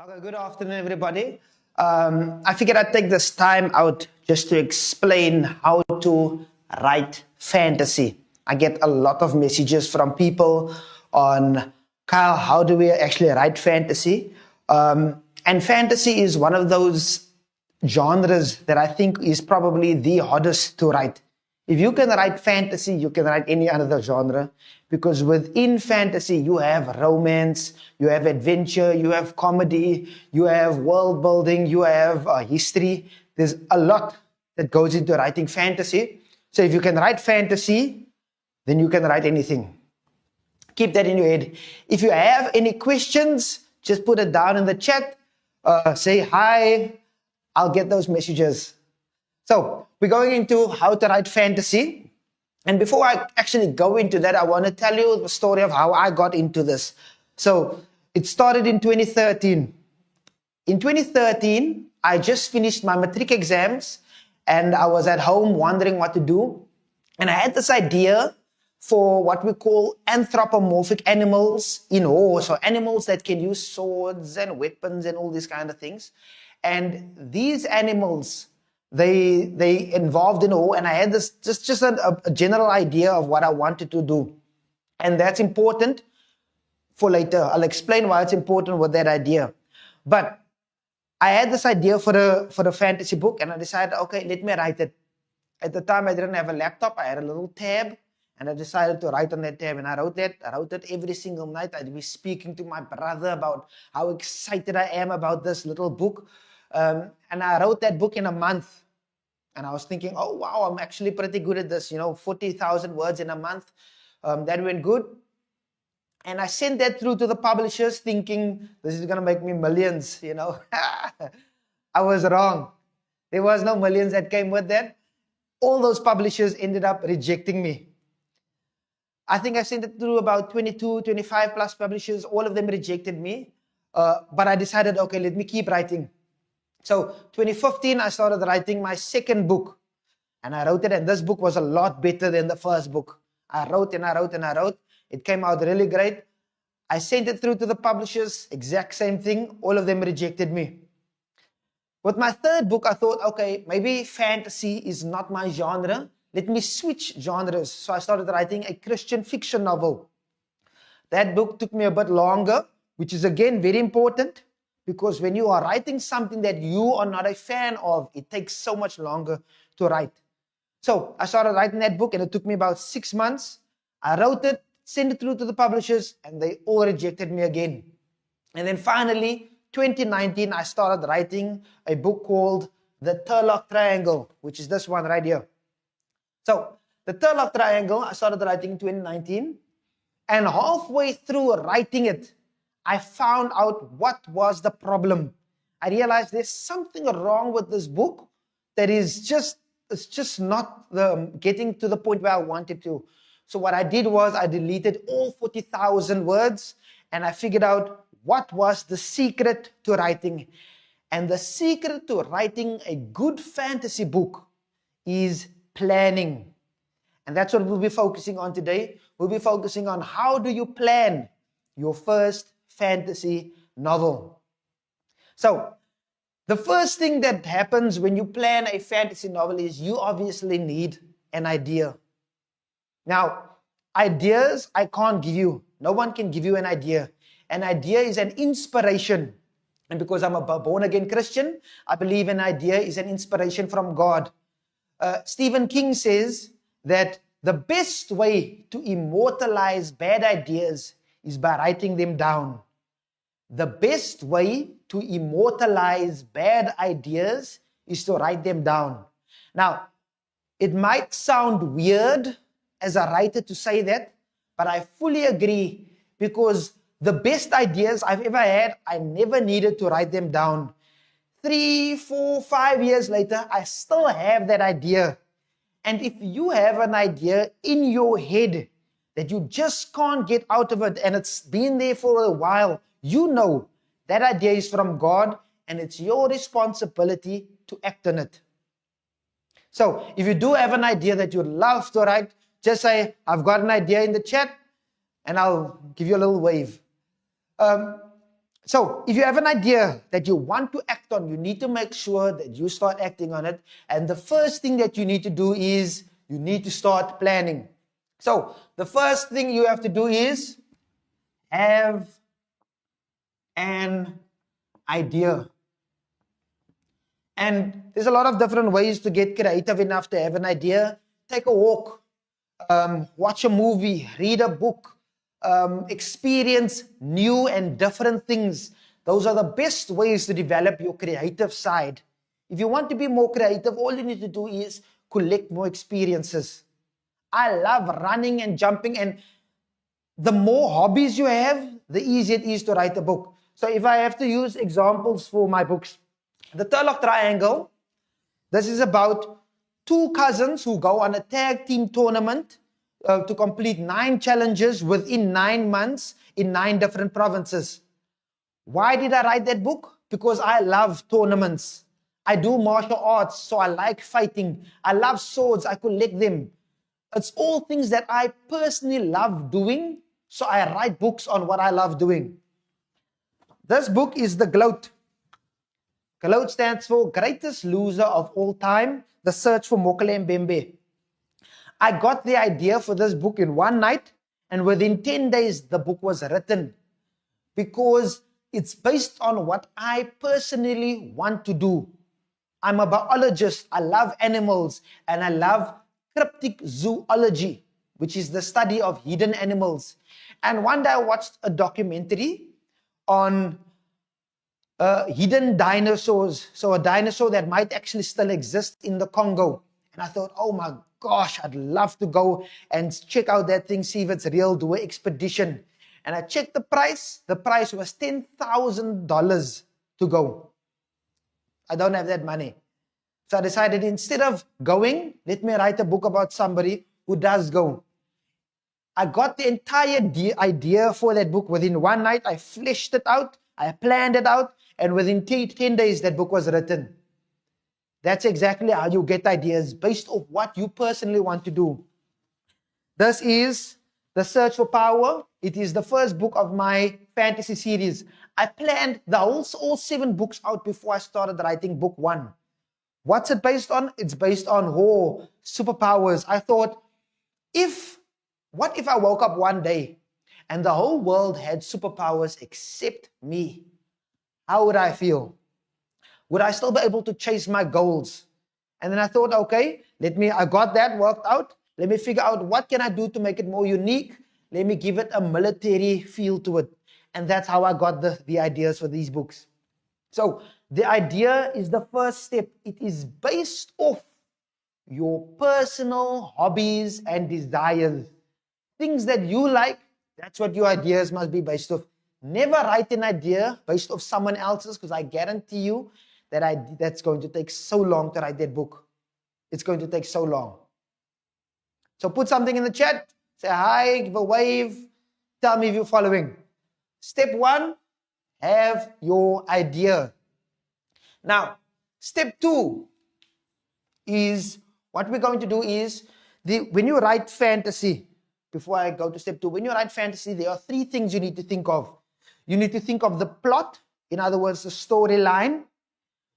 Okay, good afternoon, everybody. I figured I'd take this time out just to explain how to write fantasy. I get a lot of messages from people on, Kyle, how do we actually write fantasy? And fantasy is one of those genres that I think is probably the hardest to write. If you can write fantasy, you can write any other genre, because within fantasy, you have romance, you have adventure, you have comedy, you have world building, you have history. There's a lot that goes into writing fantasy. So if you can write fantasy, then you can write anything. Keep that in your head. If you have any questions, just put it down in the chat. Say hi. I'll get those messages. So we're going into how to write fantasy. And before I actually go into that, I want to tell you the story of how I got into this. So it started in 2013. In 2013, I just finished my matric exams and I was at home wondering what to do. And I had this idea for what we call anthropomorphic animals in war. So animals that can use swords and weapons and all these kind of things. And these animals, they involved in war, and I had this just a general idea of what I wanted to do. And that's important for later. I'll explain why it's important with that idea. But I had this idea for the fantasy book, and I decided, okay, let me write it. At the time, I didn't have a laptop. I had a little tab, and I decided to write on that tab. And I wrote it every single night. I'd be speaking to my brother about how excited I am about this little book. And I wrote that book in a month. And I was thinking, oh, wow, I'm actually pretty good at this, 40,000 words in a month. That went good. And I sent that through to the publishers thinking, this is going to make me millions, I was wrong. There was no millions that came with that. All those publishers ended up rejecting me. I think I sent it through about 22, 25 plus publishers. All of them rejected me. But I decided, okay, let me keep writing. So 2015, I started writing my second book. And I wrote it, and this book was a lot better than the first book. I wrote and I wrote and I wrote. It came out really great. I sent it through to the publishers, exact same thing. All of them rejected me. With my third book, I thought, okay, maybe fantasy is not my genre. Let me switch genres. So I started writing a Christian fiction novel. That book took me a bit longer, which is again very important. Because when you are writing something that you are not a fan of, it takes so much longer to write. So I started writing that book, and it took me about 6 months. I wrote it, sent it through to the publishers, and they all rejected me again. And then finally, 2019, I started writing a book called The Turlock Triangle, which is this one right here. So The Turlock Triangle, I started writing in 2019. And halfway through writing it, I found out what was the problem. I realized there's something wrong with this book that is it's just not getting to the point where I wanted to. So what I did was I deleted all 40,000 words, and I figured out what was the secret to writing. And the secret to writing a good fantasy book is planning. And that's what we'll be focusing on today. We'll be focusing on how do you plan your first fantasy novel. So the first thing that happens when you plan a fantasy novel is you obviously need an idea. Now, ideas I can't give you. No one can give you an idea. An idea is an inspiration. And because I'm a born-again Christian, I believe an idea is an inspiration from God. Stephen King says that the best way to immortalize bad ideas is by writing them down. The best way to immortalize bad ideas is to write them down. Now, it might sound weird as a writer to say that, but I fully agree, because the best ideas I've ever had, I never needed to write them down. 3, 4, 5 years later, I still have that idea. And if you have an idea in your head that you just can't get out of it, and it's been there for a while, you know that idea is from God, and it's your responsibility to act on it. So if you do have an idea that you'd love to write, just say, I've got an idea in the chat, and I'll give you a little wave. So if you have an idea that you want to act on, you need to make sure that you start acting on it. And the first thing that you need to do is you need to start planning. So the first thing you have to do is have an idea. And there's a lot of different ways to get creative enough to have an idea. Take a walk, watch a movie, read a book, experience new and different things. Those are the best ways to develop your creative side. If you want to be more creative, all you need to do is collect more experiences. I love running and jumping, and the more hobbies you have, the easier it is to write a book. So if I have to use examples for my books, The Turlock Triangle, this is about two cousins who go on a tag team tournament to complete 9 challenges within 9 months in 9 different provinces. Why did I write that book? Because I love tournaments. I do martial arts, so I like fighting. I love swords, I collect them. It's all things that I personally love doing, so I write books on what I love doing. This book is The GLOAT. GLOAT stands for Greatest Loser of All Time, The Search for Mokele Mbembe. I got the idea for this book in one night, and within 10 days, the book was written, because it's based on what I personally want to do. I'm a biologist, I love animals, and I love cryptic zoology, which is the study of hidden animals. And one day I watched a documentary on hidden dinosaurs. So a dinosaur that might actually still exist in the Congo. And I thought, oh my gosh, I'd love to go and check out that thing, see if it's real, do an expedition. And I checked the price. The price was $10,000 to go. I don't have that money. So I decided, instead of going, let me write a book about somebody who does go. I got the entire idea for that book within one night. I fleshed it out. I planned it out. And within 10 days, that book was written. That's exactly how you get ideas, based off what you personally want to do. This is The Search for Power. It is the first book of my fantasy series. I planned all 7 books out before I started writing book 1. What's it based on? It's based on superpowers. I thought, what if I woke up one day and the whole world had superpowers except me? How would I feel? Would I still be able to chase my goals? And then I thought, okay, I got that worked out. Let me figure out what can I do to make it more unique. Let me give it a military feel to it. And that's how I got the ideas for these books. So the idea is the first step. It is based off your personal hobbies and desires. Things that you like, that's what your ideas must be based off. Never write an idea based off someone else's, because I guarantee you that's going to take so long to write that book. It's going to take so long. So put something in the chat. Say hi, give a wave. Tell me if you're following. Step 1, have your idea. Now, step 2 is, what we're going to do is, when you write fantasy, before I go to step 2, when you write fantasy, there are 3 things you need to think of. You need to think of the plot, in other words, the storyline.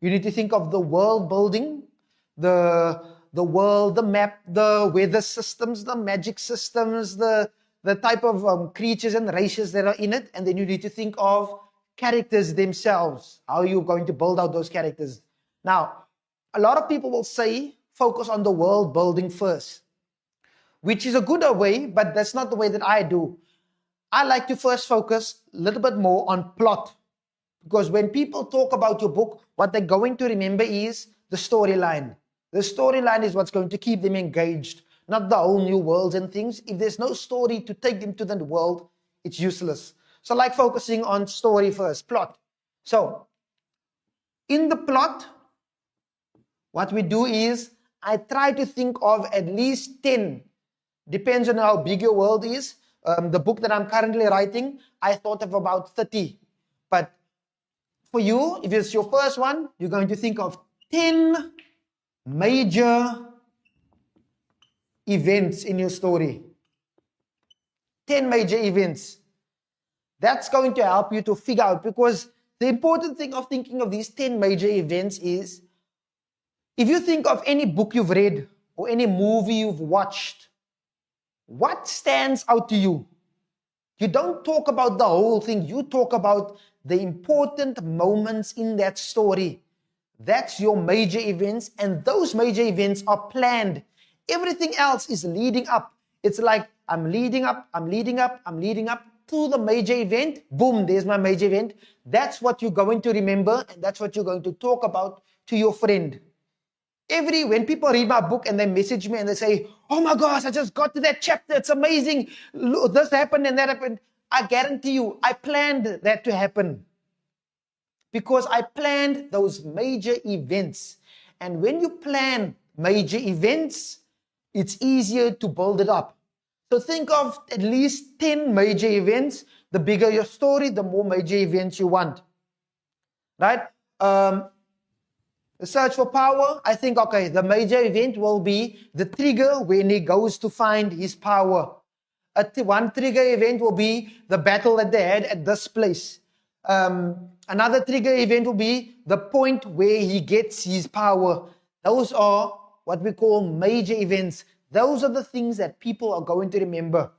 You need to think of the world building, the world, the map, the weather systems, the magic systems, the type of creatures and races that are in it. And then you need to think of characters themselves. How are you going to build out those characters? Now, a lot of people will say, focus on the world building first, which is a good way, but that's not the way that I do. I like to first focus a little bit more on plot. Because when people talk about your book, what they're going to remember is the storyline. The storyline is what's going to keep them engaged, not the whole new worlds and things. If there's no story to take them to the world, it's useless. So I like focusing on story first, plot. So in the plot, what we do is, I try to think of at least 10. Depends on how big your world is. The book that I'm currently writing, I thought of about 30. But for you, if it's your first one, you're going to think of 10 major events in your story. 10 major events. That's going to help you to figure out, because the important thing of thinking of these 10 major events is, if you think of any book you've read or any movie you've watched, what stands out to you? You don't talk about the whole thing. You talk about the important moments in that story. That's your major events, and those major events are planned. Everything else is leading up. It's like, I'm leading up to the major event. Boom, there's my major event. That's what you're going to remember, and that's what you're going to talk about to your friend. When people read my book and they message me and they say, oh my gosh, I just got to that chapter, it's amazing, look, this happened and that happened, I guarantee you, I planned that to happen. Because I planned those major events. And when you plan major events, it's easier to build it up. So think of at least 10 major events. The bigger your story, the more major events you want. Right? The search for power, I think, okay, the major event will be the trigger when he goes to find his power. One trigger event will be the battle that they had at this place. Another trigger event will be the point where he gets his power. Those are what we call major events. Those are the things that people are going to remember.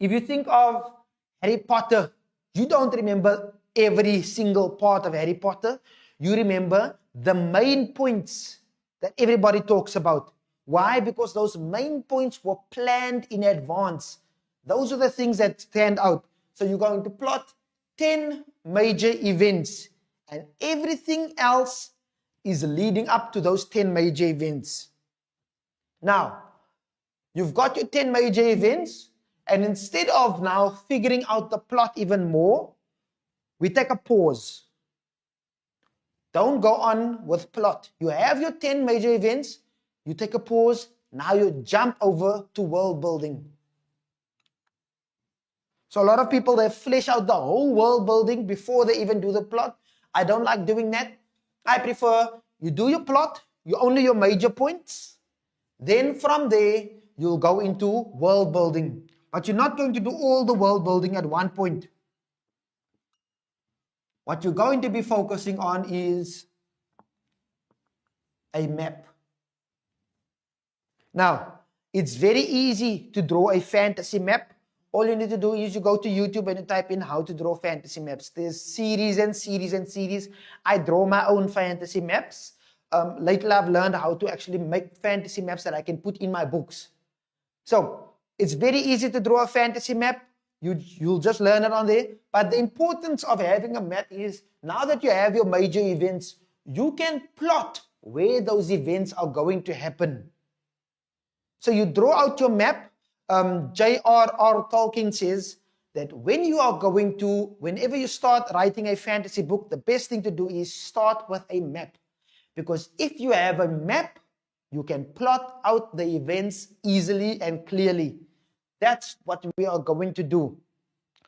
If you think of Harry Potter, you don't remember every single part of Harry Potter. You remember the main points that everybody talks about. Why? Because those main points were planned in advance. Those are the things that stand out. So you're going to plot 10 major events, and everything else is leading up to those 10 major events. Now, you've got your 10 major events, and instead of now figuring out the plot even more, we take a pause. Don't go on with plot. You have your 10 major events, you take a pause, now you jump over to world building. So a lot of people, they flesh out the whole world building before they even do the plot. I don't like doing that. I prefer you do your plot, only your major points. Then from there, you'll go into world building. But you're not going to do all the world building at one point. What you're going to be focusing on is a map. Now, it's very easy to draw a fantasy map. All you need to do is you go to YouTube and you type in how to draw fantasy maps. There's series and series and series. I draw my own fantasy maps. Lately, I've learned how to actually make fantasy maps that I can put in my books. So, it's very easy to draw a fantasy map. You'll just learn it on there. But the importance of having a map is, now that you have your major events, you can plot where those events are going to happen. So you draw out your map. J.R.R. Tolkien says that whenever you start writing a fantasy book, the best thing to do is start with a map. Because if you have a map, you can plot out the events easily and clearly. That's what we are going to do.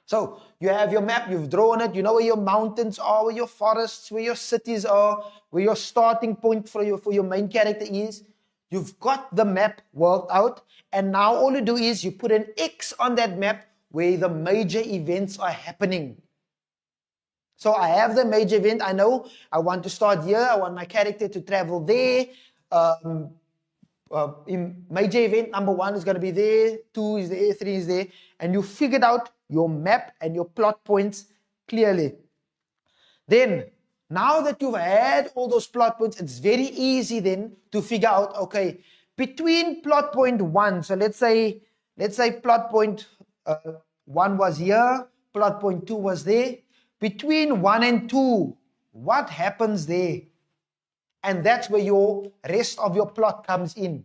So you have your map, you've drawn it, you know where your mountains are, where your forests, where your cities are, where your starting point for your main character is. You've got the map worked out, and now all you do is you put an X on that map where the major events are happening. So I have the major event. I know I want to start here. I want my character to travel there. In major event number 1 is going to be there, 2 is there, 3 is there, and you figured out your map and your plot points clearly. Then, now that you've had all those plot points, it's very easy then to figure out, okay, between plot point 1, so let's say plot point 1 was here, plot point 2 was there. Between 1 and 2, what happens there? And that's where your rest of your plot comes in.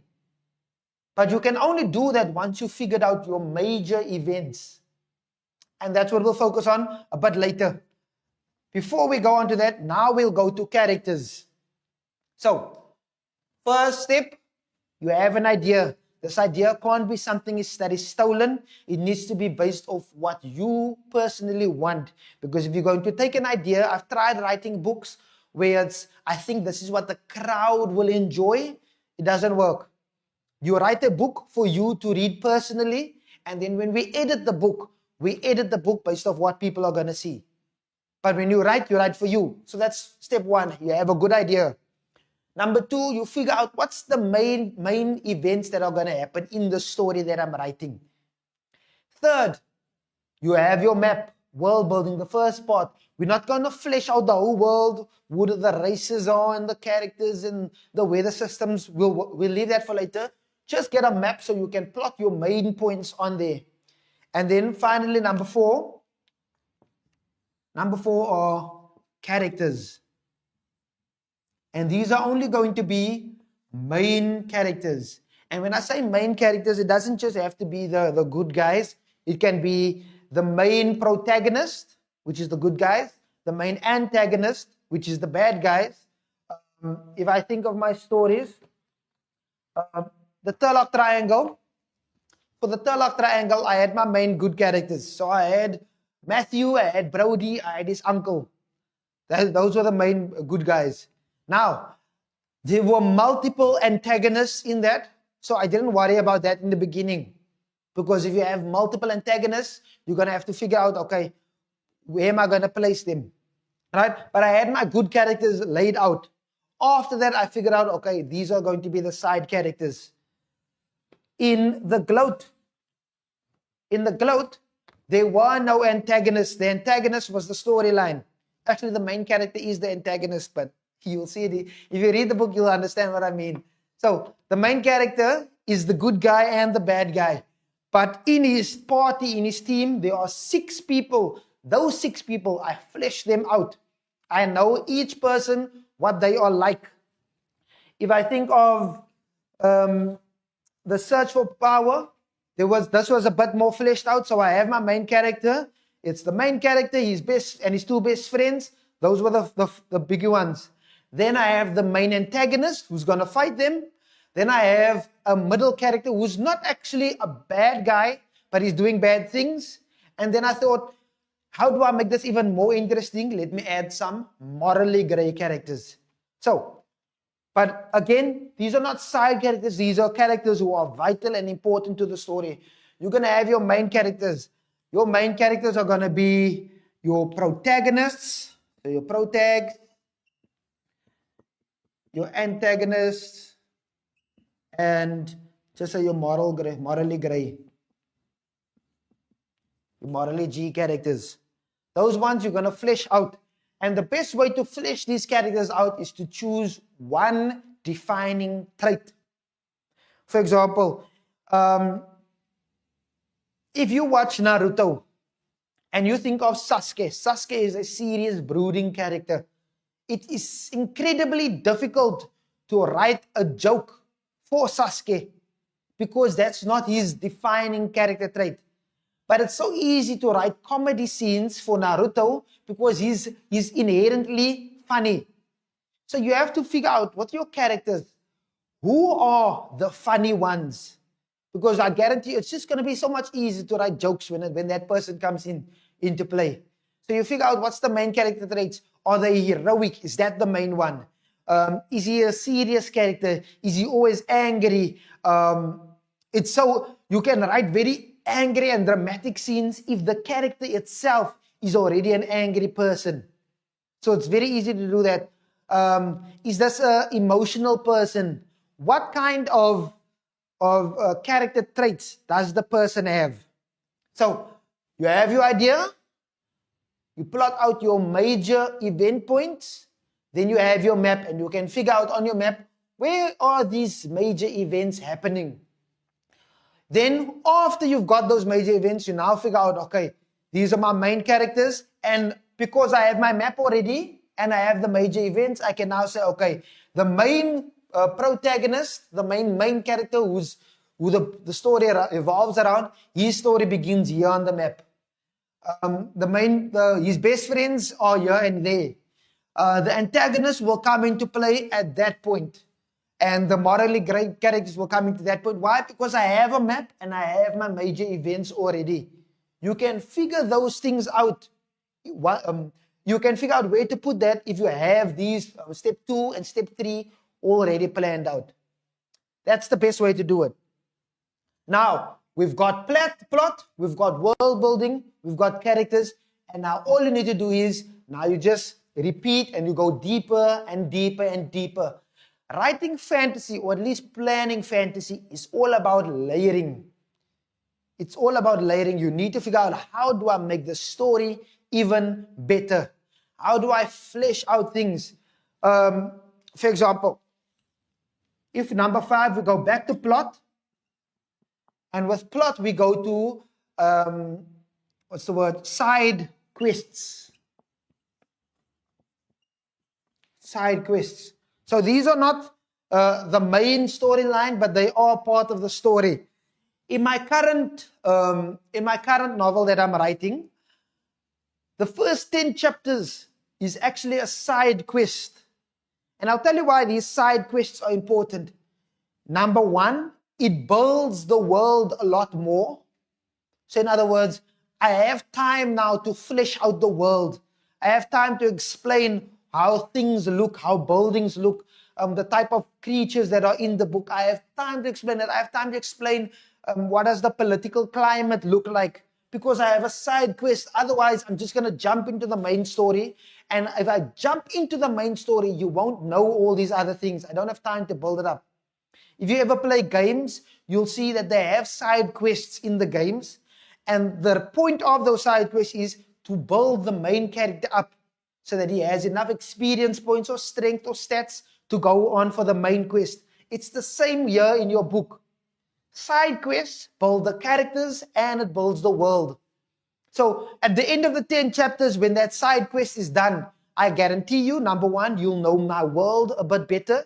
But you can only do that once you figured out your major events. And that's what we'll focus on a bit later. Before we go on to that, now we'll go to characters. So, first step, you have an idea. This idea can't be something that is stolen. It needs to be based off what you personally want. Because if you're going to take an idea, I've tried writing books where I think this is what the crowd will enjoy. It doesn't work. You write a book for you to read personally, and then when we edit the book, we edit the book based off what people are going to see. But when you write for you. So that's step one. You have a good idea. Number two, you figure out what's the main events that are going to happen in the story that I'm writing. Third, you have your map, world building, the first part. We're not going to flesh out the whole world, who the races are and the characters and the weather systems. We'll leave that for later. Just get a map so you can plot your main points on there. And then finally, number four are characters. And these are only going to be main characters. And when I say main characters, it doesn't just have to be the good guys. It can be the main protagonist, which is the good guys, the main antagonist, which is the bad guys. If I think of my stories, the Turlock Triangle. For the Turlock Triangle, I had my main good characters. So I had Matthew, I had Brody, I had his uncle. Those were the main good guys. Now, there were multiple antagonists in that, so I didn't worry about that in the beginning. Because if you have multiple antagonists, you're going to have to figure out, okay, where am I going to place them? Right? But I had my good characters laid out. After that, I figured out, okay, these are going to be the side characters. In the gloat, there were no antagonists. The antagonist was the storyline. Actually, the main character is the antagonist, but you'll see it. If you read the book, you'll understand what I mean. So, the main character is the good guy and the bad guy. But in his party, in his team, there are 6 people. Those 6 people, I flesh them out. I know each person, what they are like. If I think of the search for power, this was a bit more fleshed out. So I have my main character. It's the main character, his best and his 2 best friends. Those were the bigger ones. Then I have the main antagonist who's going to fight them. Then I have a middle character who's not actually a bad guy, but he's doing bad things. And then I thought, how do I make this even more interesting? Let me add some morally gray characters. So, but again, these are not side characters. These are characters who are vital and important to the story. You're going to have your main characters. Your main characters are going to be your protagonists, so your protags, your antagonists, and just say your morally gray, your morally G characters. Those ones you're going to flesh out. And the best way to flesh these characters out is to choose one defining trait. For example, if you watch Naruto and you think of Sasuke, Sasuke is a serious, brooding character. It is incredibly difficult to write a joke for Sasuke because that's not his defining character trait. But it's so easy to write comedy scenes for Naruto because he's inherently funny. So you have to figure out what your characters, who are the funny ones? Because I guarantee you, it's just going to be so much easier to write jokes when that person comes into play. So you figure out what's the main character traits. Are they heroic? Is that the main one? Is he a serious character? Is he always angry? It's so you can write very angry and dramatic scenes if the character itself is already an angry person. So it's very easy to do that. Is this an emotional person? What kind of character traits does the person have? So you have your idea. You plot out your major event points. Then you have your map and you can figure out on your map where are these major events happening. Then after you've got those major events, you now figure out, okay, these are my main characters. And because I have my map already and I have the major events, I can now say, okay, the main protagonist, the main character who the story evolves around, his story begins here on the map. His best friends are here and there. The antagonist will come into play at that point. And the morally great characters will come into that point. Why? Because I have a map and I have my major events already. You can figure those things out. You can figure out where to put that if you have these step 2 and step 3 already planned out. That's the best way to do it. Now, We've got plot, we've got world building, we've got characters, and now all you need to do is, now you just repeat and you go deeper and deeper and deeper. Writing fantasy, or at least planning fantasy, is all about layering. It's all about layering. You need to figure out, how do I make the story even better? How do I flesh out things? For example, if number 5, we go back to plot, and with plot, we go to, what's the word? Side quests. Side quests. So these are not the main storyline, but they are part of the story. In my current novel that I'm writing, the first 10 chapters is actually a side quest. And I'll tell you why these side quests are important. Number 1, it builds the world a lot more. So in other words, I have time now to flesh out the world. I have time to explain how things look, how buildings look, the type of creatures that are in the book. I have time to explain it. I have time to explain what does the political climate look like, because I have a side quest. Otherwise, I'm just going to jump into the main story. And if I jump into the main story, you won't know all these other things. I don't have time to build it up. If you ever play games, you'll see that they have side quests in the games. And the point of those side quests is to build the main character up so that he has enough experience points or strength or stats to go on for the main quest. It's the same here in your book. Side quests build the characters and it builds the world. So at the end of the 10 chapters, when that side quest is done, I guarantee you, number 1, you'll know my world a bit better.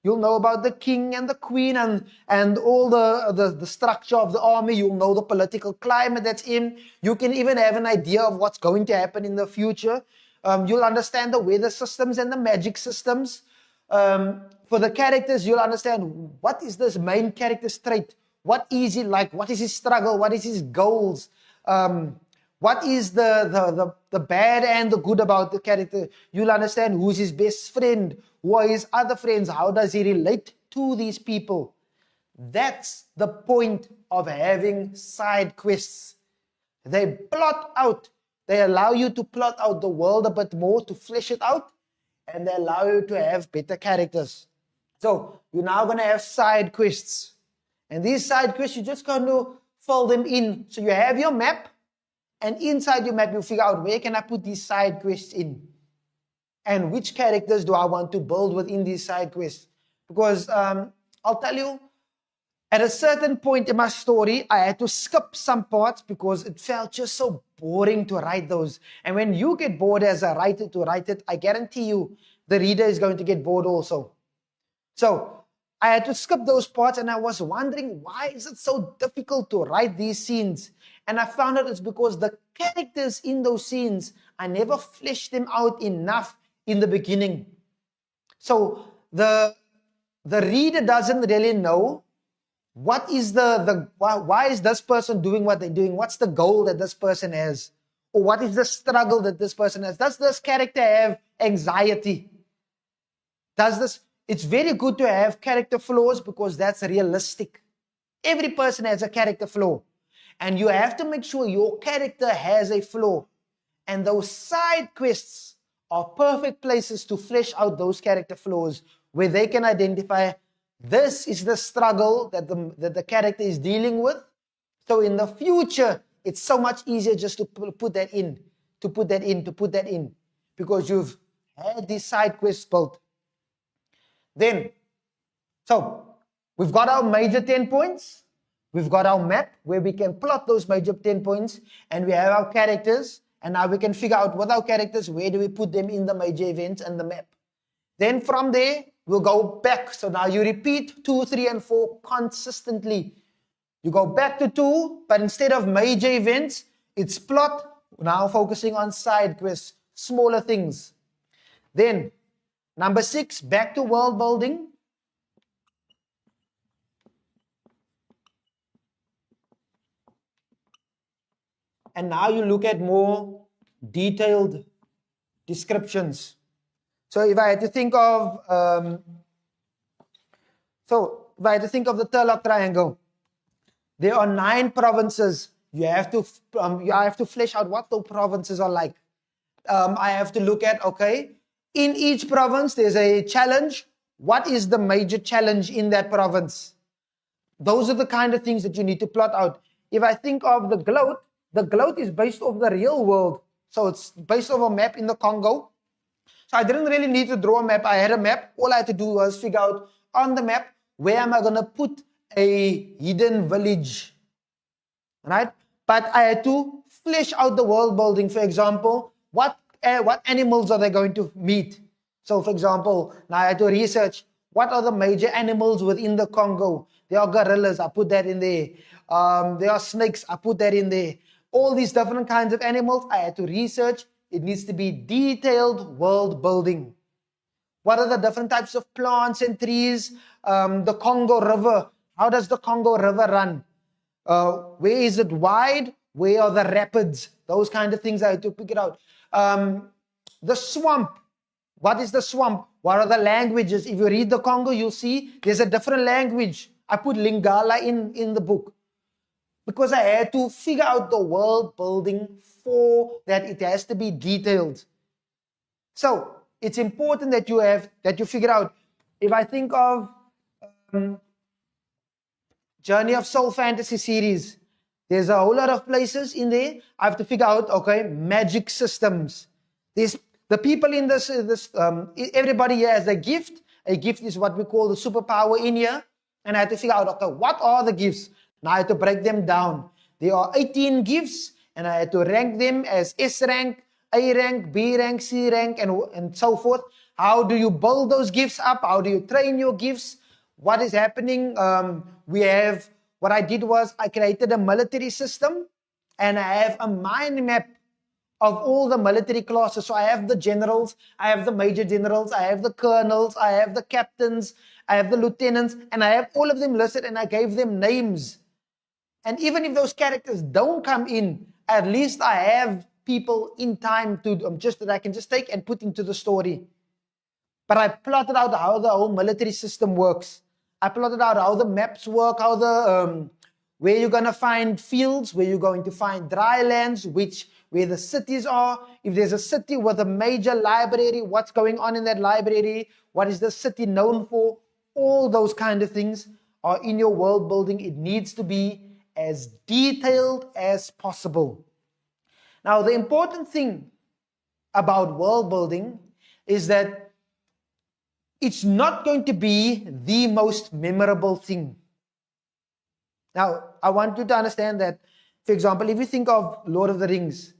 You'll know about the king and the queen and all the structure of the army. You'll know the political climate that's in. You can even have an idea of what's going to happen in the future. You'll understand the weather systems and the magic systems. For the characters, you'll understand, what is this main character's trait? What is he like? What is his struggle? What is his goals? What is the bad and the good about the character? You'll understand who's his best friend, who are his other friends, how does he relate to these people. That's the point of having side quests. They plot out, they allow you to plot out the world a bit more, to flesh it out, and they allow you to have better characters. So you're now going to have side quests. And these side quests, you're just going to fill them in. So you have your map, and inside your map, you figure out, where can I put these side quests in? And which characters do I want to build within these side quests? Because I'll tell you, at a certain point in my story, I had to skip some parts because it felt just so boring to write those. And when you get bored as a writer to write it, I guarantee you, the reader is going to get bored also. So I had to skip those parts, and I was wondering, why is it so difficult to write these scenes? And I found out it's because the characters in those scenes, I never fleshed them out enough in the beginning. So the reader doesn't really know what is why is this person doing what they're doing? What's the goal that this person has? Or what is the struggle that this person has? Does this character have anxiety? It's very good to have character flaws because that's realistic. Every person has a character flaw. And you have to make sure your character has a flaw. And those side quests are perfect places to flesh out those character flaws, where they can identify, this is the struggle that the character is dealing with. So in the future, it's so much easier just to put that in, because you've had these side quests built. Then, so we've got our major 10 points. We've got our map where we can plot those major 10 points, and we have our characters, and now we can figure out with our characters, where do we put them in the major events and the map. Then from there, we'll go back. So now you repeat 2, 3, and 4 consistently. You go back to 2, but instead of major events, it's plot, now focusing on side quests, smaller things. Then, number 6, back to world building. And now you look at more detailed descriptions. So if I had to think of, the Turlock triangle, There are 9 provinces. You have to flesh out what those provinces are like. I have to look at, okay, in each province there's a challenge. What is the major challenge in that province? Those are the kind of things that you need to plot out. If I think of the gloat is based off the real world. So it's based off a map in the Congo. So I didn't really need to draw a map. I had a map. All I had to do was figure out on the map, where am I going to put a hidden village, right? But I had to flesh out the world building. For example, what animals are they going to meet? So for example, now I had to research what are the major animals within the Congo. There are gorillas, I put that in there. There are snakes, I put that in there. All these different kinds of animals, I had to research. It needs to be detailed world building. What are the different types of plants and trees? The Congo River, how does the Congo River run? Where is it wide? Where are the rapids? Those kind of things I had to pick it out. The swamp. What is the swamp? What are the languages? If you read the Congo, you'll see there's a different language. I put Lingala in the book because I had to figure out the world building for that. It has to be detailed. So it's important that you figure out. If I think of Journey of Soul Fantasy series, there's a whole lot of places in there. I have to figure out, okay, magic systems. There's the people in this everybody here has a gift. A gift is what we call the superpower in here. And I had to figure out, okay, what are the gifts? Now I had to break them down. There are 18 gifts, and I had to rank them as S rank, A rank, B rank, C rank, and so forth. How do you build those gifts up? How do you train your gifts? What is happening? What I did was I created a military system, and I have a mind map of all the military classes. So I have the generals, I have the major generals, I have the colonels, I have the captains, I have the lieutenants, and I have all of them listed, and I gave them names. And even if those characters don't come in, at least I have people in time to that I can just take and put into the story. But I plotted out how the whole military system works. I plotted out how the maps work, how where you're going to find fields, where you're going to find dry lands, where the cities are. If there's a city with a major library, what's going on in that library? What is the city known for? All those kind of things are in your world building. It needs to be as detailed as possible. Now, the important thing about world building is that it's not going to be the most memorable thing. Now, I want you to understand that, for example, if you think of Lord of the Rings,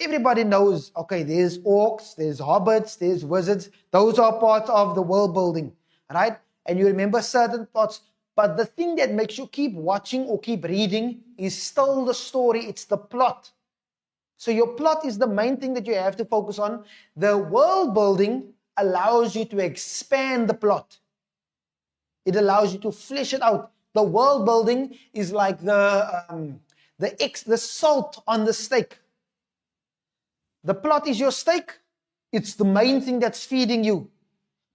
everybody knows, okay, there's orcs, there's hobbits, there's wizards. Those are parts of the world building, right? And you remember certain parts. But the thing that makes you keep watching or keep reading is still the story. It's the plot. So your plot is the main thing that you have to focus on. The world building allows you to expand the plot. It allows you to flesh it out. The world building is like the salt on the steak. The plot is your steak. It's the main thing that's feeding you.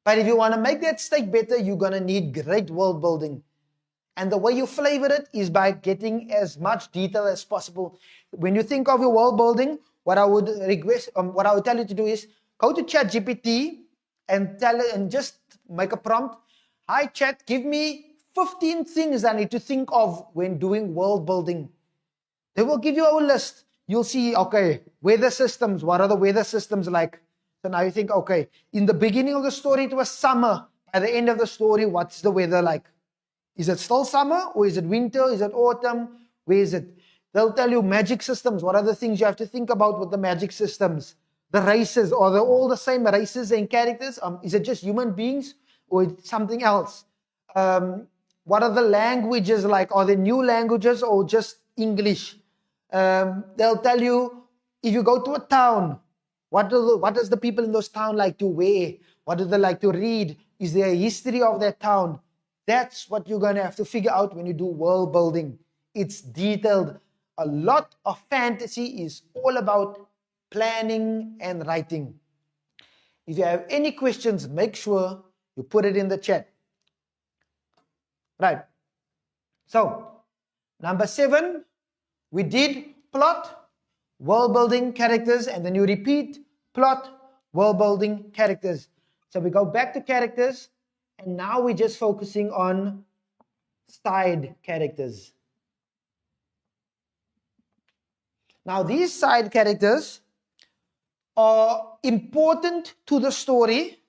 But if you want to make that steak better, you're going to need great world building. And the way you flavor it is by getting as much detail as possible. When you think of your world building, what I would request, what I would tell you to do is go to ChatGPT and tell it, and just make a prompt. Hi Chat, give me 15 things I need to think of when doing world building. They will give you a list. You'll see, okay, weather systems. What are the weather systems like? So now you think, okay, in the beginning of the story, it was summer. By the end of the story, what's the weather like? Is it still summer, or is it winter? Is it autumn? Where is it? They'll tell you magic systems. What are the things you have to think about with the magic systems? The races, are they all the same races and characters? Is it just human beings, or it's something else? What are the languages like? Are they new languages or just English? They'll tell you, if you go to a town, what does the people in those towns like to wear? What do they like to read? Is there a history of that town? That's what you're going to have to figure out when you do world building. It's detailed. A lot of fantasy is all about planning and writing. If you have any questions, make sure you put it in the chat. Right. So, Number 7, we did plot, world building, characters, and then you repeat plot, world building, characters. So we go back to characters, and now we're just focusing on side characters. Now these side characters are important to the story,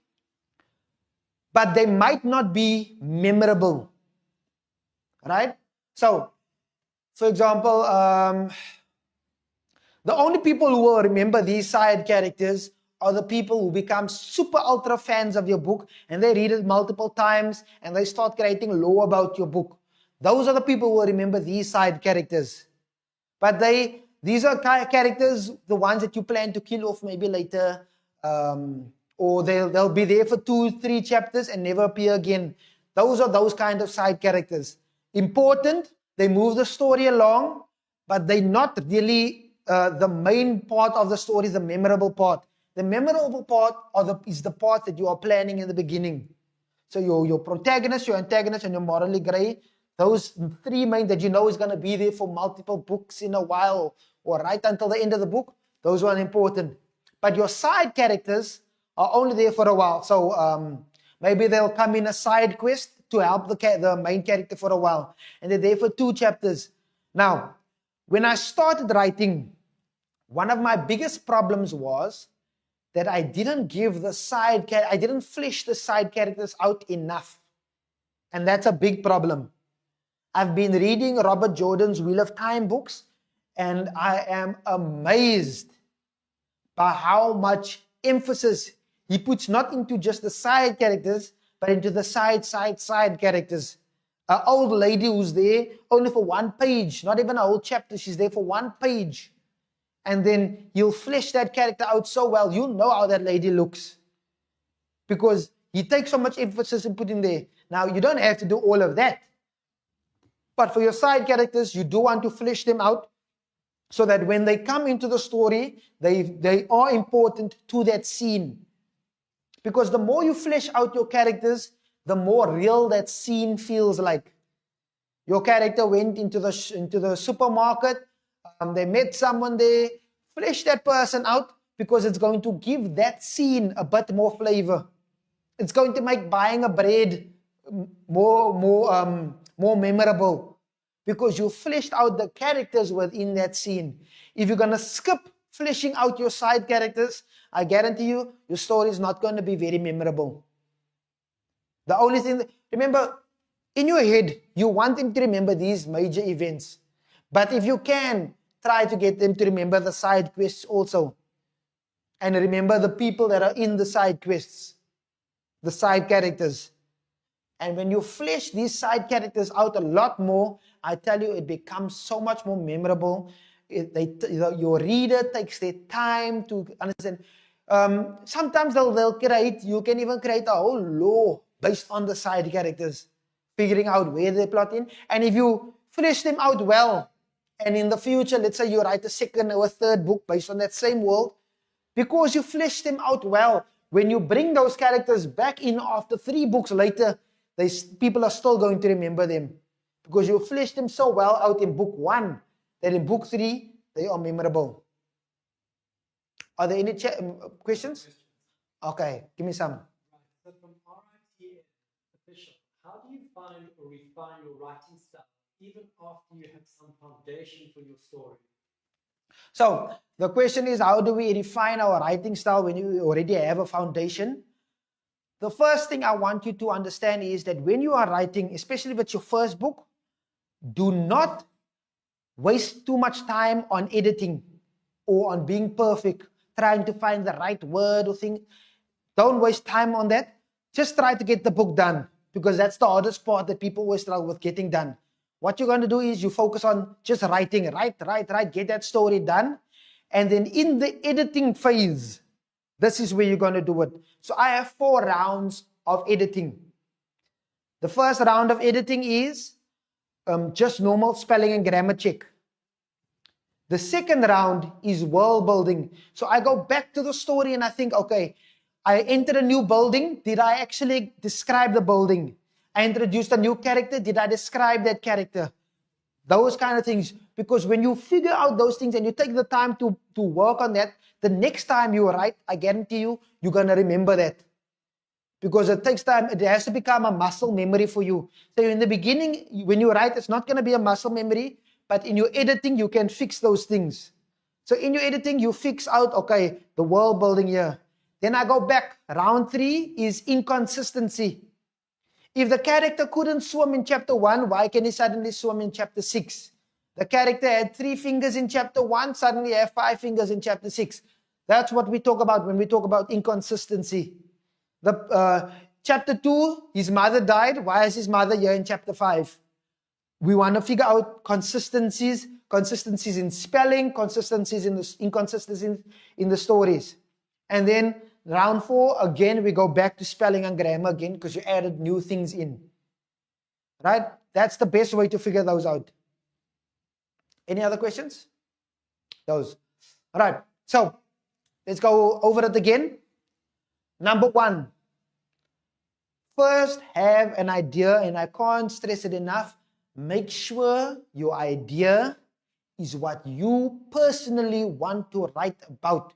but they might not be memorable, right? So, for example, the only people who will remember these side characters are the people who become super ultra fans of your book and they read it multiple times and they start creating lore about your book. Those are the people who will remember these side characters. But these are characters, the ones that you plan to kill off maybe later, or they'll be there for 2-3 chapters and never appear again. Those are those kind of side characters. Important, they move the story along, but they're not really the main part of the story, the memorable part. The memorable part is the part that you are planning in the beginning. So your protagonist, your antagonist, and your morally grey, those 3 main that you know is going to be there for multiple books in a while or right until the end of the book, those are important. But your side characters are only there for a while. So maybe they'll come in a side quest to help the main character for a while. And they're there for 2 chapters. Now, when I started writing, one of my biggest problems was that I didn't I didn't flesh the side characters out enough. And that's a big problem. I've been reading Robert Jordan's Wheel of Time books, and I am amazed by how much emphasis he puts not into just the side characters, but into the side characters. An old lady who's there only for 1 page, not even a whole chapter, she's there for 1 page. And then he'll flesh that character out so well, you know how that lady looks. Because he takes so much emphasis and put in there. Now, you don't have to do all of that. But for your side characters, you do want to flesh them out so that when they come into the story, they are important to that scene. Because the more you flesh out your characters, the more real that scene feels like. Your character went into the supermarket, they met someone there, flesh that person out because it's going to give that scene a bit more flavor. It's going to make buying a bread more memorable because you fleshed out the characters within that scene. If you're going to skip fleshing out your side characters, I guarantee you, your story is not going to be very memorable. The only thing, remember, in your head, you want them to remember these major events. But if you can, try to get them to remember the side quests also. And remember the people that are in the side quests, the side characters. And when you flesh these side characters out a lot more, I tell you, it becomes so much more memorable. Your reader takes their time to understand. Sometimes you can even create a whole lore based on the side characters, figuring out where they plot in. And if you flesh them out well, and in the future, let's say you write a 2nd or 3rd book based on that same world, because you flesh them out well, when you bring those characters back in after 3 books later, people are still going to remember them. Because you fleshed them so well out in book 1, that in book 3, they are memorable. Are there any questions? Okay, give me some. So from RIT official, how do you find or refine your writing style even after you have some foundation for your story? So the question is, how do we refine our writing style when you already have a foundation? The first thing I want you to understand is that when you are writing, especially with your first book, do not waste too much time on editing or on being perfect, trying to find the right word or thing. Don't waste time on that. Just try to get the book done, because that's the hardest part that people always struggle with getting done. What you're going to do is you focus on just writing, write, get that story done. And then in the editing phase, this is where you're going to do it. So I have 4 rounds of editing. The first round of editing is just normal spelling and grammar check. The second round is world building. So I go back to the story and I think, okay, I entered a new building. Did I actually describe the building? I introduced a new character. Did I describe that character? Those kind of things. Because when you figure out those things and you take the time to work on that, the next time you write, I guarantee you, you're going to remember that. Because it takes time. It has to become a muscle memory for you. So in the beginning, when you write, it's not going to be a muscle memory, but in your editing, you can fix those things. So in your editing, you fix out, okay, the world building here. Then I go back. Round 3 is inconsistency. If the character couldn't swim in chapter 1, why can he suddenly swim in chapter 6? The character had 3 fingers in chapter 1, suddenly have 5 fingers in chapter 6. That's what we talk about when we talk about inconsistency. Chapter 2, his mother died. Why is his mother here in chapter 5? We want to figure out consistencies in spelling, inconsistencies in the stories. And then round 4, again, we go back to spelling and grammar again because you added new things in. Right? That's the best way to figure those out. Any other questions? Those. All right. So let's go over it again. Number 1. First, have an idea, and I can't stress it enough. Make sure your idea is what you personally want to write about.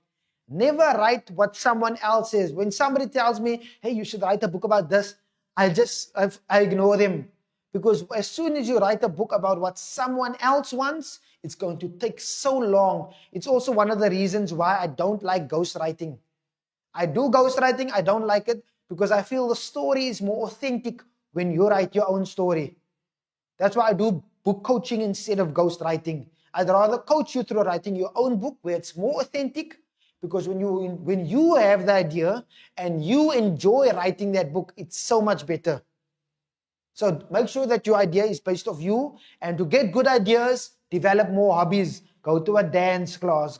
Never write what someone else says. When somebody tells me, hey, you should write a book about this, I ignore them. Because as soon as you write a book about what someone else wants, it's going to take so long. It's also one of the reasons why I don't like ghostwriting. I do ghostwriting, I don't like it because I feel the story is more authentic when you write your own story. That's why I do book coaching instead of ghostwriting. I'd rather coach you through writing your own book where it's more authentic, because when you have the idea and you enjoy writing that book, it's so much better. So make sure that your idea is based off you, and to get good ideas, develop more hobbies. Go to a dance class,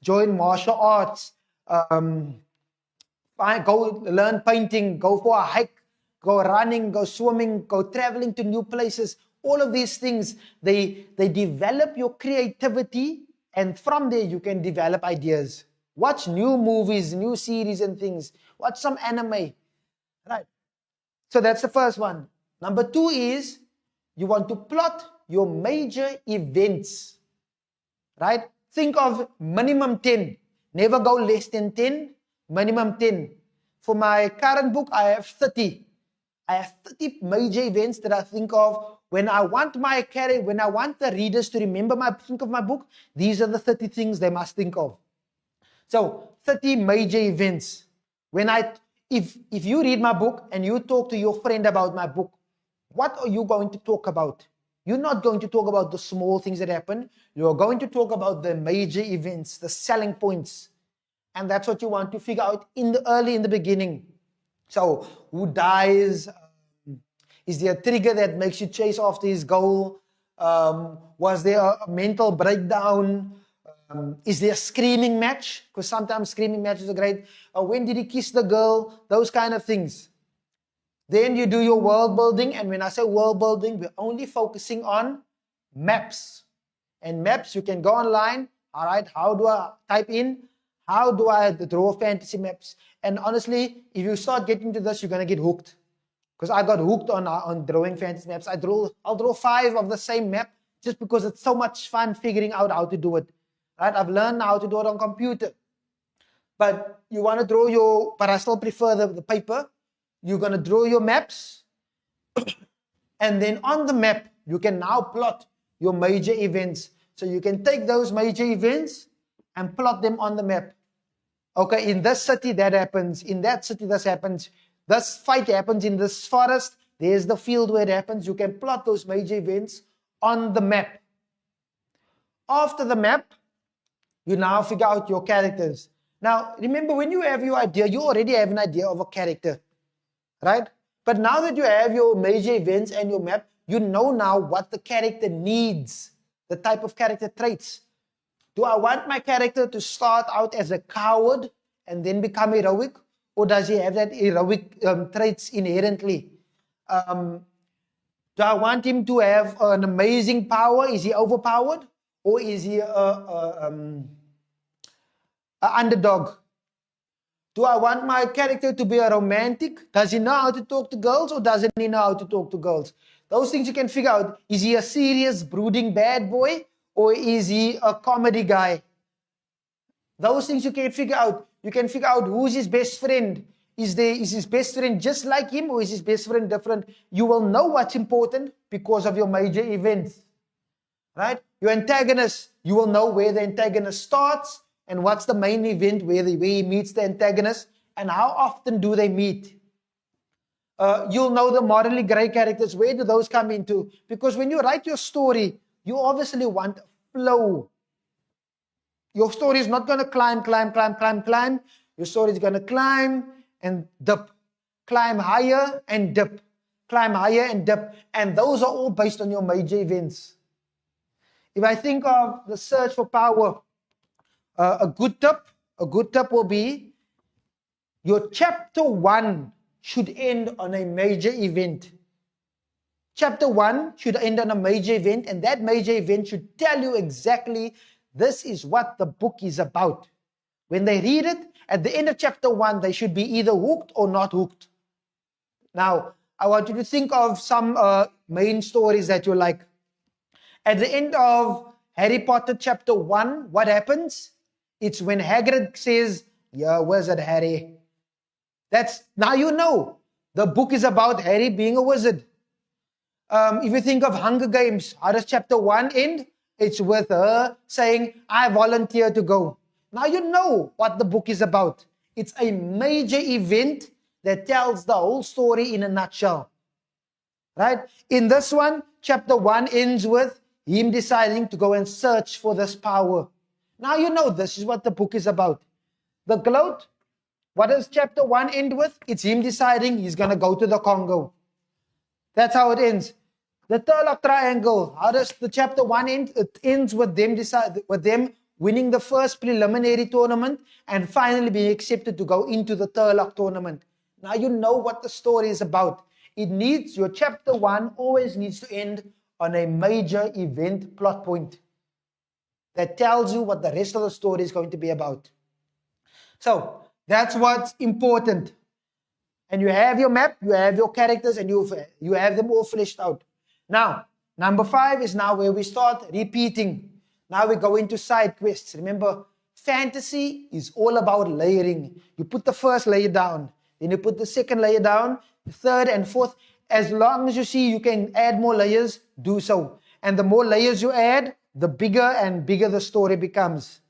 join martial arts, go learn painting, go for a hike, go running, go swimming, go traveling to new places. All of these things, they develop your creativity, and from there you can develop ideas. Watch new movies, new series and things. Watch some anime. Right. So that's the first one. Number 2 is you want to plot your major events. Right? Think of minimum 10. Never go less than 10. Minimum 10. For my current book, I have 30. I have 30 major events that I think of. When I want the readers to think of my book, these are the 30 things they must think of. So 30 major events. If you read my book and you talk to your friend about my book, what are you going to talk about? You're not going to talk about the small things that happen. You're going to talk about the major events, the selling points. And that's what you want to figure out early in the beginning. So who dies? Is there a trigger that makes you chase after his goal? Was there a mental breakdown? Is there a screaming match? Because sometimes screaming matches are great. When did he kiss the girl? Those kind of things. Then you do your world building. And when I say world building, we're only focusing on maps. And maps, you can go online. All right, how do I type in? How do I draw fantasy maps? And honestly, if you start getting to this, you're going to get hooked. Because I got hooked on drawing fantasy maps. I'll draw 5 of the same map just because it's so much fun figuring out how to do it. Right? I've learned how to do it on computer. But you want to draw but I still prefer the paper. You're going to draw your maps. And then on the map, you can now plot your major events. So you can take those major events and plot them on the map. Okay, in this city, that happens. In that city, this happens. This fight happens in this forest. There's the field where it happens. You can plot those major events on the map. After the map, you now figure out your characters. Now, remember, when you have your idea, you already have an idea of a character, right? But now that you have your major events and your map, you know now what the character needs, the type of character traits. Do I want my character to start out as a coward and then become heroic? Or does he have that heroic traits inherently? Do I want him to have an amazing power? Is he overpowered? Or is he an underdog? Do I want my character to be a romantic? Does he know how to talk to girls or doesn't he know how to talk to girls? Those things you can figure out. Is he a serious, brooding bad boy? Or is he a comedy guy? Those things you can figure out. You can figure out who's his best friend. Is his best friend just like him, or is his best friend different? You will know what's important because of your major events. Right? Your antagonist, you will know where the antagonist starts and what's the main event where he meets the antagonist and how often do they meet. You'll know the morally grey characters. Where do those come into? Because when you write your story, you obviously want flow. Your story is not going to climb. Your story is going to climb and dip. Climb higher and dip. Climb higher and dip. And those are all based on your major events. If I think of the search for power, a good tip will be your chapter 1 should end on a major event. Chapter 1 should end on a major event, and that major event should tell you exactly this is what the book is about. When they read it, at the end of chapter 1, they should be either hooked or not hooked. Now, I want you to think of some main stories that you like. At the end of Harry Potter chapter 1, what happens? It's when Hagrid says, "Yeah, wizard Harry." Now you know. The book is about Harry being a wizard. If you think of Hunger Games, how does chapter 1 end? It's with her saying, "I volunteer to go." Now you know what the book is about. It's a major event that tells the whole story in a nutshell. Right? In this one, chapter 1 ends with him deciding to go and search for this power. Now you know this is what the book is about. The Gloat, what does chapter 1 end with? It's him deciding he's going to go to the Congo. That's how it ends. The Turlock Triangle, how does the chapter 1 end? It ends with them winning the first preliminary tournament and finally being accepted to go into the Turlock tournament. Now you know what the story is about. Your chapter 1 always needs to end on a major event plot point that tells you what the rest of the story is going to be about. So that's what's important. And you have your map, you have your characters, and you have them all fleshed out. Now, number 5 is now where we start repeating. Now we go into side quests. Remember, fantasy is all about layering. You put the first layer down, then you put the second layer down, the third and fourth. As long as you see you can add more layers, do so. And the more layers you add, the bigger and bigger the story becomes.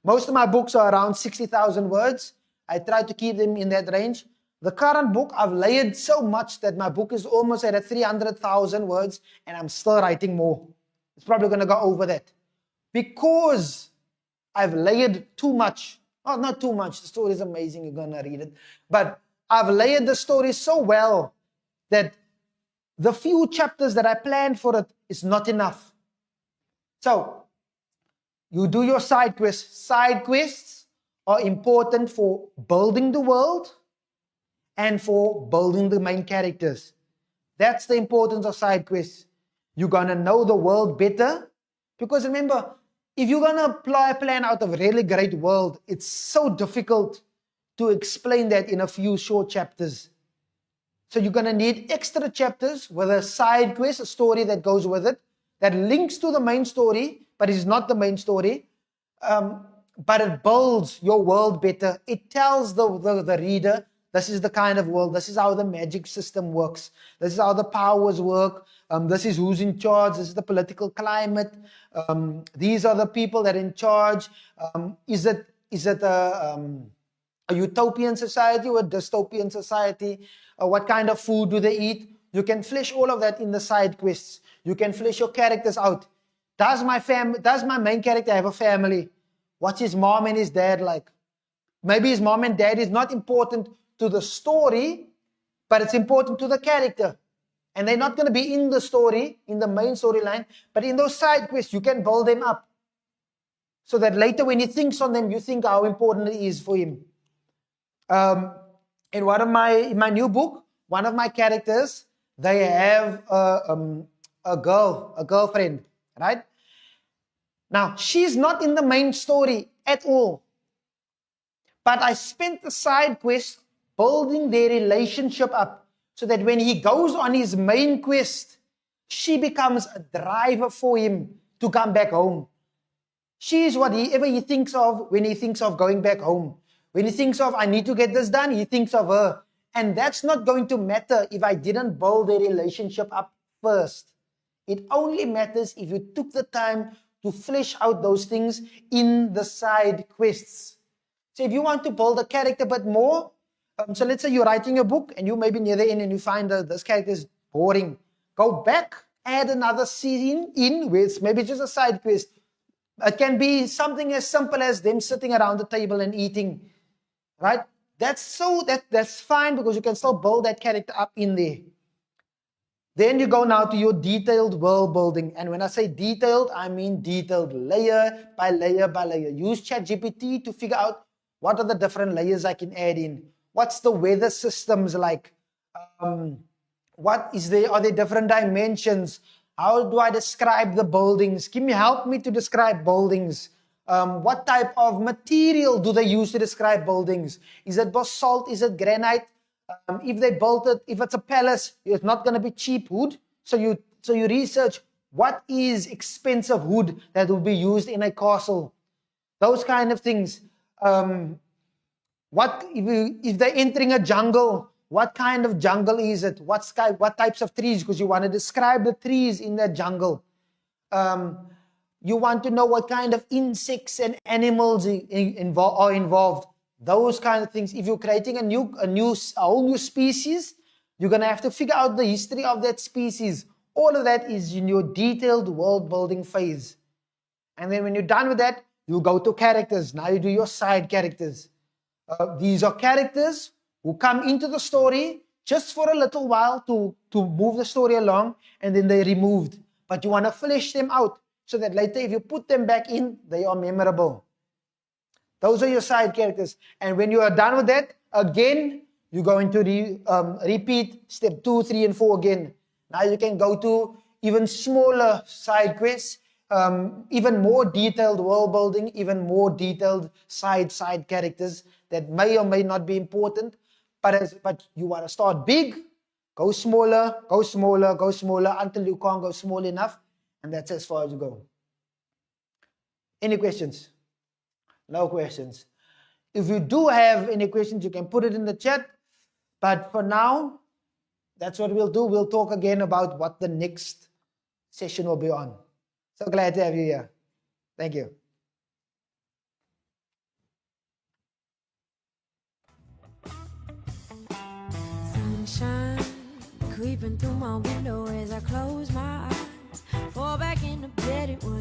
Most of my books are around 60,000 words. I try to keep them in that range. The current book, I've layered so much that my book is almost at 300,000 words, and I'm still writing more. It's probably going to go over that. Because I've layered too much. Well, not too much. The story is amazing. You're going to read it. But I've layered the story so well that the few chapters that I planned for it is not enough. So, you do your side quests. Side quests are important for building the world and for building the main characters. That's the importance of side quests. You're going to know the world better. Because remember, if you're going to apply a plan out of a really great world, it's so difficult to explain that in a few short chapters. So you're going to need extra chapters with a side quest, a story that goes with it, that links to the main story, but is not the main story. But it builds your world better. It tells the reader, this is the kind of world, this is how the magic system works, this is how the powers work, this is who's in charge, this is the political climate, these are the people that are in charge. Is it a utopian society or a dystopian society? What kind of food do they eat? You can flesh all of that in the side quests. You can flesh your characters out. Does my main character have a family? What's his mom and his dad like? Maybe his mom and dad is not important to the story, but it's important to the character. And they're not going to be in the story, in the main storyline, but in those side quests, you can build them up. So that later when he thinks on them, you think how important it is for him. In my new book, one of my characters, they have a girlfriend, right? Now, she's not in the main story at all. But I spent the side quest building their relationship up so that when he goes on his main quest, She becomes a driver for him to come back home. She is whatever he thinks of when he thinks of going back home. When he thinks of, I need to get this done, he thinks of her. And that's not going to matter if I didn't build the relationship up first. It only matters if you took the time to flesh out those things in the side quests. So if you want to build a character a bit more, so let's say you're writing a book and you may be near the end and you find that this character is boring. Go back, add another scene in with maybe just a side quest. It can be something as simple as them sitting around the table and eating, right? That's fine because you can still build that character up in there. Then you go now to your detailed world building. And when I say detailed, I mean detailed layer by layer by layer. Use ChatGPT to figure out what are the different layers I can add in. What's the weather systems like? What is there? Are there different dimensions? How do I describe the buildings? Help me to describe buildings. What type of material do they use to describe buildings? Is it basalt? Is it granite? If they built it, if it's a palace, it's not going to be cheap wood. So you research what is expensive wood that will be used in a castle. Those kind of things. If they're entering a jungle, what kind of jungle is it? What types of trees? Because you want to describe the trees in that jungle. You want to know what kind of insects and animals are involved. Those kind of things. If you're creating a whole new species, you're going to have to figure out the history of that species. All of that is in your detailed world building phase. And then when you're done with that, you go to characters. Now you do your side characters. These are characters who come into the story just for a little while to move the story along, and then they're removed. But you want to flesh them out so that later if you put them back in, they are memorable. Those are your side characters. And when you are done with that, again, you're going to repeat step 2, 3, and 4 again. Now you can go to even smaller side quests, even more detailed world building, even more detailed side characters that may or may not be important. But you want to start big, go smaller, go smaller, go smaller until you can't go small enough. And that's as far as you go. Any questions? No questions. If you do have any questions, you can put it in the chat. But for now, that's what we'll do. We'll talk again about what the next session will be on. So glad to have you here. Thank you. Sunshine creeping through my window